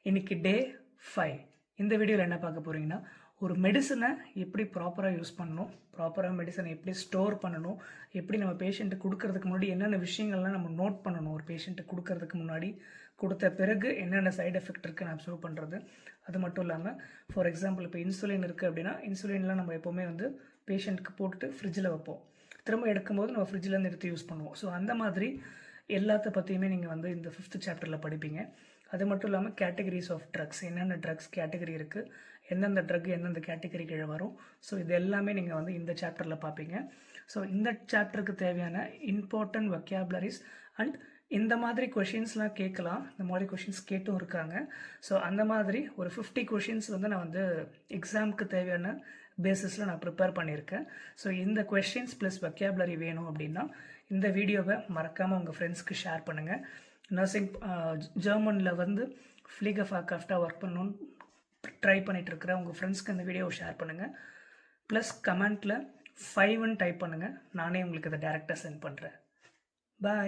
இன்னைக்கு டே 5. இந்த வீடியோவில் என்ன பார்க்க போகிறீங்கன்னா, ஒரு மெடிசனை எப்படி ப்ராப்பராக யூஸ் பண்ணணும், ப்ராப்பராக மெடிசனை எப்படி ஸ்டோர் பண்ணணும், எப்படி நம்ம பேஷண்ட்டுக்கு கொடுக்கறதுக்கு முன்னாடி என்னென்ன விஷயங்கள்லாம் நம்ம நோட் பண்ணணும், ஒரு பேஷண்ட்டுக்கு கொடுக்கறதுக்கு முன்னாடி கொடுத்த பிறகு என்னென்ன சைடு எஃபெக்ட் இருக்குன்னு அப்சர்வ் பண்ணுறது. அது மட்டும் இல்லாமல் ஃபார் எக்ஸாம்பிள் இப்போ இன்சுலின் இருக்குது அப்படின்னா, இன்சுலின்லாம் நம்ம எப்போவுமே வந்து பேஷண்ட்டுக்கு போட்டுட்டு ஃப்ரிட்ஜில் வைப்போம், திரும்ப எடுக்கும்போது நம்ம ஃப்ரிட்ஜிலேருந்து எடுத்து யூஸ் பண்ணுவோம். ஸோ அந்த மாதிரி எல்லாத்த பற்றியுமே நீங்கள் வந்து இந்த 5th சாப்டரில் படிப்பீங்க. அது மட்டும் இல்லாமல் கேட்டகரிஸ் ஆஃப் ட்ரக்ஸ், என்னென்ன ட்ரக்ஸ் கேட்டகரி இருக்குது, எந்தெந்த ட்ரக் எந்தெந்த கேட்டகரி கீழே வரும். ஸோ இது எல்லாமே நீங்கள் வந்து இந்த சாப்டரில் பார்ப்பீங்க. ஸோ இந்த சாப்டருக்கு தேவையான இம்பார்ட்டன்ட் வொக்காபுலரிஸ் அண்ட் இந்த மாதிரி கொஷின்ஸ்லாம் கேட்கலாம், இந்த மாதிரி கொஷின்ஸ் கேட்டும் இருக்காங்க. ஸோ அந்த மாதிரி ஒரு 50 கொஷின்ஸ் வந்து நான் வந்து எக்ஸாமுக்கு தேவையான பேசிஸில் நான் ப்ரிப்பேர் பண்ணியிருக்கேன். ஸோ இந்த கொஷின்ஸ் ப்ளஸ் வொக்காபுலரி வேணும் அப்படின்னா இந்த வீடியோவை மறக்காமல் உங்கள் ஃப்ரெண்ட்ஸ்க்கு ஷேர் பண்ணுங்கள். நர்சிங் ஜெர்மனில் வந்து ஃப்ளீகஃபாக்ராஃப்டாக ஒர்க் பண்ணணும்னு ட்ரை பண்ணிகிட்டு இருக்கிற உங்கள் ஃப்ரெண்ட்ஸ்க்கு இந்த வீடியோவை ஷேர் பண்ணுங்கள். ப்ளஸ் கமெண்ட்டில் 5ன்னு டைப் பண்ணுங்கள், நானே உங்களுக்கு இதை டேரெக்டாக சென்ட் பண்ணுறேன். பாய்.